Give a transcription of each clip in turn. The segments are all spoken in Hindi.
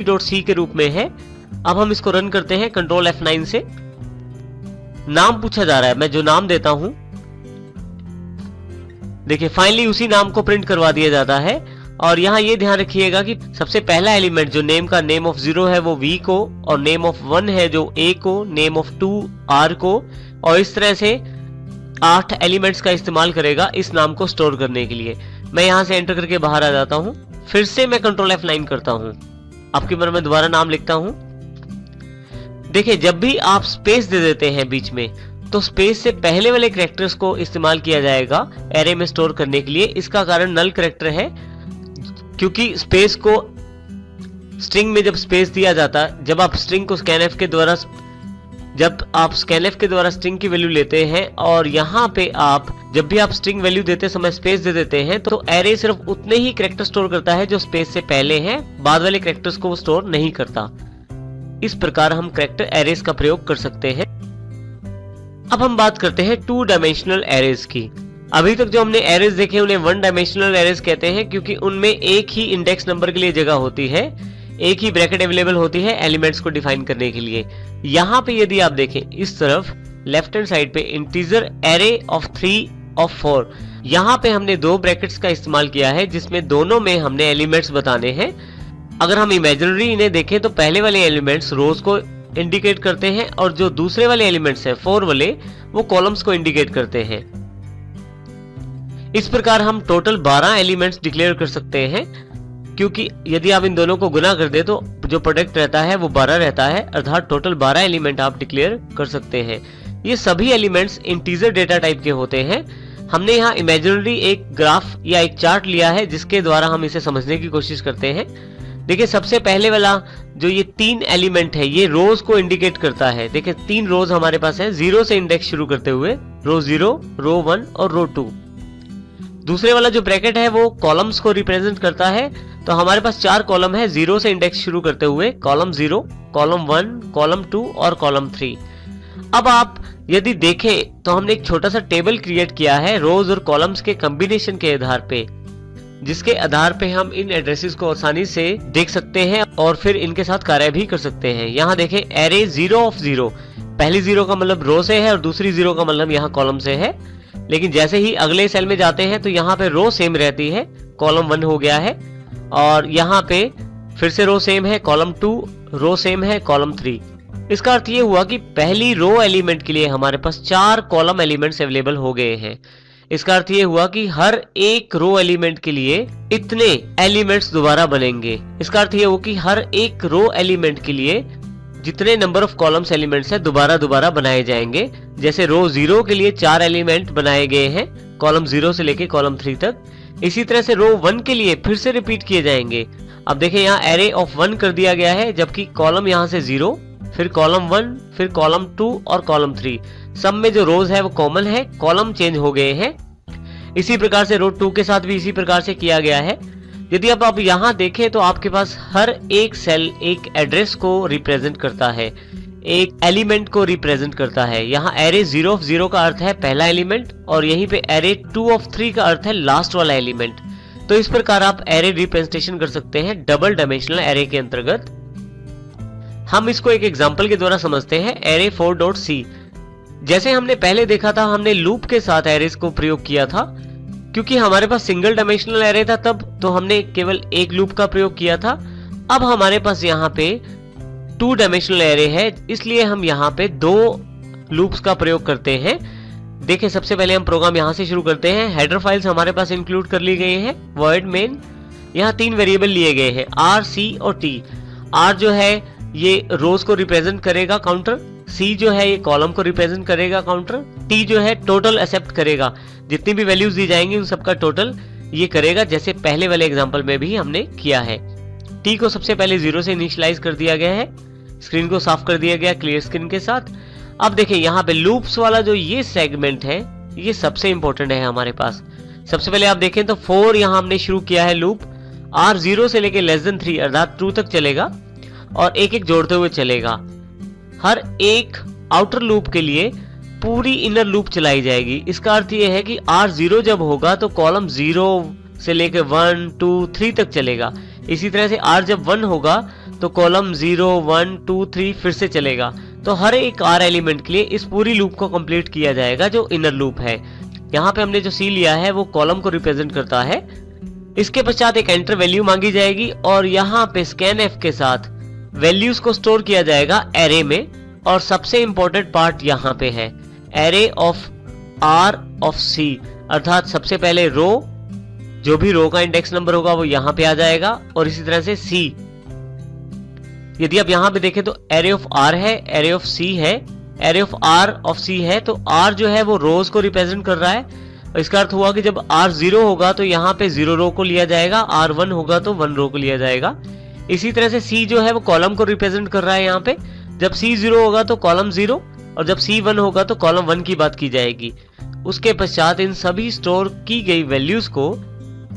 डॉट सी के रूप में है। अब हम इसको रन करते हैं कंट्रोल F9 से। नाम पूछा जा रहा है, मैं जो नाम देता हूं, देखिए फाइनली उसी नाम को प्रिंट करवा दिया जाता है। और यहाँ ये ध्यान रखिएगा कि सबसे पहला एलिमेंट जो नेम का नेम ऑफ 0 है वो V को, और नेम ऑफ 1 है जो A को, नेम ऑफ 2 R को, और इस तरह से 8 एलिमेंट्स का इस्तेमाल करेगा इस नाम को स्टोर करने के लिए। मैं यहां से एंटर करके बाहर आ जाता हूं, फिर से मैं कंट्रोल F9 करता हूं, आपकी बार मैं दोबारा नाम लिखता हूं। देखिए जब भी आप स्पेस दे देते हैं बीच में, तो स्पेस से पहले वाले कैरेक्टर्स को इस्तेमाल किया जाएगा एरे में स्टोर करने के लिए। इसका कारण नल कैरेक्टर है, क्योंकि स्पेस को स्ट्रिंग में जब स्पेस दिया जाता है, जब आप स्ट्रिंग को स्कैनएफ के द्वारा स्ट्रिंग की वैल्यू लेते हैं, और यहाँ पे आप जब भी आप स्ट्रिंग वैल्यू देते समय स्पेस दे देते हैं, तो एरे सिर्फ उतने ही कैरेक्टर स्टोर करता है जो स्पेस से पहले हैं, बाद वाले कैरेक्टर्स को वो स्टोर नहीं करता। इस प्रकार हम कैरेक्टर एरेज का प्रयोग कर सकते हैं। अब हम बात करते हैं 2 डायमेंशनल एरेज की। अभी तक जो हमने एरेज देखे उन्हें 1 डायमेंशनल एरेज कहते हैं, क्योंकि उनमें एक ही इंडेक्स नंबर के लिए जगह होती है, एक ही ब्रैकेट अवेलेबल होती है एलिमेंट्स को डिफाइन करने के लिए। यहाँ पे यदि आप देखें इस तरफ लेफ्ट हैंड साइड पे इंटीजर एरे ऑफ 3 ऑफ 4, यहाँ पे हमने 2 ब्रैकेट्स का इस्तेमाल किया है, जिसमें दोनों में हमने एलिमेंट्स बताने हैं। अगर हम इमेजिनरी इन्हें देखें तो पहले वाले एलिमेंट्स रोज को इंडिकेट करते हैं, और जो दूसरे वाले एलिमेंट्स हैं 4 वाले, वो कॉलम्स को इंडिकेट करते हैं। इस प्रकार हम टोटल 12 एलिमेंट्स डिक्लेयर कर सकते हैं, क्योंकि यदि आप इन दोनों को गुना कर दे तो जो प्रोडक्ट रहता है वो 12 रहता है, अर्थात टोटल 12 एलिमेंट आप डिक्लेयर कर सकते हैं। ये सभी एलिमेंट्स इंटीजर डेटा टाइप के होते हैं। हमने यहाँ इमेजिनरी एक ग्राफ या एक चार्ट लिया है, जिसके द्वारा हम इसे समझने की कोशिश करते हैं। देखिए सबसे पहले वाला जो ये 3 एलिमेंट है, ये रोज को इंडिकेट करता है। देखिए 3 रोज हमारे पास है, 0 से इंडेक्स शुरू करते हुए, रो 0, रो 1 और रो 2। दूसरे वाला जो ब्रैकेट है वो कॉलम्स को रिप्रेजेंट करता है, तो हमारे पास 4 कॉलम है 0 से इंडेक्स शुरू करते हुए, कॉलम 0, कॉलम 1, कॉलम 2 और कॉलम 3। अब आप यदि देखें तो हमने एक छोटा सा टेबल क्रिएट किया है रोज और कॉलम्स के कॉम्बिनेशन के आधार पे, जिसके आधार पे हम इन एड्रेसेस को आसानी से देख सकते हैं और फिर इनके साथ कार्य भी कर सकते हैं। यहाँ देखें एरे 0 ऑफ 0, पहली 0 का मतलब रो से है और दूसरी 0 का मतलब यहाँ कॉलम से है। लेकिन जैसे ही अगले सेल में जाते हैं तो यहाँ पे रो सेम रहती है, कॉलम 1 हो गया है, और यहाँ पे फिर से रो सेम है, कॉलम 2, रो सेम है, कॉलम 3। इसका अर्थ ये हुआ कि पहली रो एलिमेंट के लिए हमारे पास 4 कॉलम एलिमेंट्स अवेलेबल हो गए हैं। इसका अर्थ ये हुआ कि हर एक रो एलिमेंट के लिए इतने एलिमेंट्स दोबारा बनेंगे। इसका अर्थ ये हुआ कि हर एक रो एलिमेंट के लिए जितने नंबर ऑफ कॉलम्स एलिमेंट्स है दोबारा बनाए जाएंगे। जैसे रो 0 के लिए 4 एलिमेंट बनाए गए हैं, कॉलम 0 से लेके कॉलम 3 तक। इसी तरह से रो 1 के लिए फिर से रिपीट किए जाएंगे। अब देखें यहाँ एरे ऑफ 1 कर दिया गया है, जबकि कॉलम यहाँ से 0, फिर कॉलम 1, फिर कॉलम 2 और कॉलम 3। सब में जो रोज है वो कॉमन है, कॉलम चेंज हो गए हैं। इसी प्रकार से रो 2 के साथ भी इसी प्रकार से किया गया है। यदि आप यहाँ देखें तो आपके पास हर एक सेल एक एड्रेस को रिप्रेजेंट करता है, एक एलिमेंट को रिप्रेजेंट करता है। यहाँ एरे 0 ऑफ 0 का अर्थ है पहला एलिमेंट, और यहीं पे एरे 2 ऑफ 3 का अर्थ है लास्ट वाला एलिमेंट। तो इस प्रकार आप एरे रिप्रेजेंटेशन कर सकते हैं डबल डायमेंशनल एरे के अंतर्गत। हम इसको एक एग्जांपल के द्वारा समझते हैं, एरे 4.c। जैसे हमने पहले देखा था, हमने लूप के साथ एरेज को प्रयोग किया था। क्योंकि हमारे पास सिंगल डायमेंशनल एरे था तब तो हमने केवल एक लूप का प्रयोग किया था। अब हमारे पास यहाँ पे 2 डायमेंशनल एरे है, इसलिए हम यहाँ पे 2 लूप्स का प्रयोग करते हैं। देखिए सबसे पहले हम प्रोग्राम यहाँ से शुरू करते हैं। हेडर फाइल्स हमारे पास इंक्लूड कर ली गई हैं, वर्ड मेन। यहाँ 3 वेरिएबल लिए गए हैं, R, C और T। R जो है ये रोज को रिप्रेजेंट करेगा, काउंटर। C जो है ये कॉलम को रिप्रेजेंट करेगा, काउंटर। T जो है टोटल एक्सेप्ट करेगा, जितनी भी वैल्यूज दी जाएंगी उन सबका टोटल ये करेगा, जैसे पहले वाले एग्जांपल में भी हमने किया है। T को सबसे पहले 0 से इनिशियलाइज कर दिया गया है, स्क्रीन को साफ कर दिया गया क्लियर स्क्रीन के साथ। अब देखिए यहाँ पे लूप्स वाला जो ये सेगमेंट है ये सबसे इंपॉर्टेंट है हमारे पास। सबसे पहले आप देखें तो 4 यहाँ हमने शुरू किया है लूप। R 0 से लेके <3 अर्थात 2 तक चलेगा और एक एक जोड़ते हुए चलेगा। हर एक आउटर लूप के लिए पूरी इनर लूप चलाई जाएगी। इसका अर्थ यह है कि R 0 जब होगा तो कॉलम 0 से लेकर 1, 2, 3 तक चलेगा। इसी तरह से r जब 1 होगा तो कॉलम 0, 1, 2, 3 फिर से चलेगा। तो हर एक r एलिमेंट के लिए इस पूरी लूप को कंप्लीट किया जाएगा जो इनर लूप है। यहाँ पे हमने जो c लिया है वो कॉलम को रिप्रेजेंट करता है। इसके पश्चात एक एंटर वैल्यू मांगी जाएगी और यहाँ पे scanf के साथ वैल्यूज को स्टोर किया जाएगा एरे में। और सबसे इंपॉर्टेंट पार्ट यहाँ पे है array of r of c, अर्थात सबसे पहले रो, जो भी रो का इंडेक्स नंबर होगा वो यहाँ पे आ जाएगा और इसी तरह से c। यदि आप यहाँ पे देखें तो एरे ऑफ r है, एरे ऑफ c है, array of r of c है। तो r जो है वो रोज को रिप्रेजेंट कर रहा है। इसका अर्थ हुआ कि जब r 0 होगा तो यहाँ पे 0 रो को लिया जाएगा, r 1 होगा तो 1 रो को लिया जाएगा। इसी तरह से c जो है वो कॉलम को रिप्रेजेंट कर रहा है। यहाँ पे जब c 0 होगा तो कॉलम 0 और जब c 1 होगा तो कॉलम 1 की बात की जाएगी। उसके पश्चात इन सभी स्टोर की गई वैल्यूज को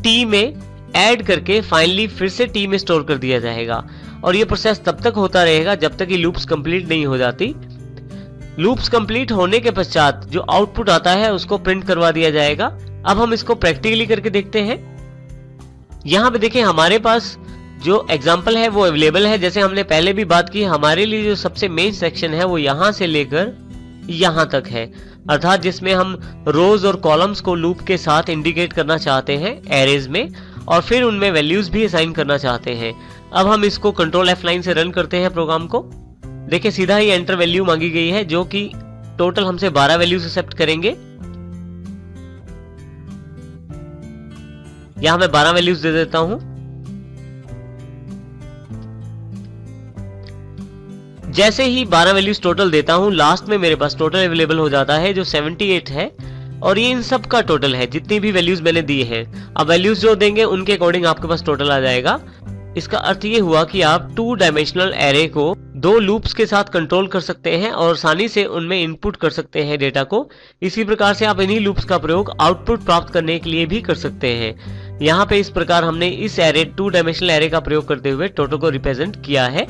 t में ऐड करके फाइनली फिर से t में स्टोर कर दिया जाएगा। और ये प्रोसेस तब तक होता रहेगा जब तक ये लूप्स कंप्लीट नहीं हो जाती। लूप्स कंप्लीट होने के पश्चात जो आउटपुट आता है उसको प्रिंट करवा दिया जाएगा। अब हम इसको प्रैक्टिकली करके देखते हैं। यहाँ पे देखें हमारे पास जो एग्जाम्पल है वो अवेलेबल है। जैसे हमने पहले भी बात की, हमारे लिए जो सबसे मेन सेक्शन है वो यहाँ से लेकर यहाँ तक है, अर्थात जिसमें हम रोज और कॉलम्स को लूप के साथ इंडिकेट करना चाहते हैं एरेज में और फिर उनमें वैल्यूज भी असाइन करना चाहते हैं। अब हम इसको कंट्रोल F9 से रन करते हैं प्रोग्राम को। देखिए सीधा ही एंटर वैल्यू मांगी गई है जो कि टोटल हमसे 12 वैल्यूज एक्सेप्ट करेंगे। यहां मैं 12 वैल्यूज दे देता हूं। जैसे ही 12 वैल्यूज टोटल देता हूं, लास्ट में मेरे पास टोटल अवेलेबल हो जाता है जो 78 है और ये इन सब का टोटल है जितनी भी वैल्यूज मैंने दी है। अब वैल्यूज जो देंगे उनके अकॉर्डिंग आपके पास टोटल आ जाएगा। इसका अर्थ ये हुआ कि आप 2 डायमेंशनल एरे को 2 लूप्स के साथ कंट्रोल कर सकते हैं और आसानी से उनमें इनपुट कर सकते हैं डेटा को। इसी प्रकार से आप इन्हीं लूप्स का प्रयोग आउटपुट प्राप्त करने के लिए भी कर सकते हैं। यहाँ पे इस प्रकार हमने इस एरे 2 डायमेंशनल एरे का प्रयोग करते हुए टोटल को रिप्रेजेंट किया है।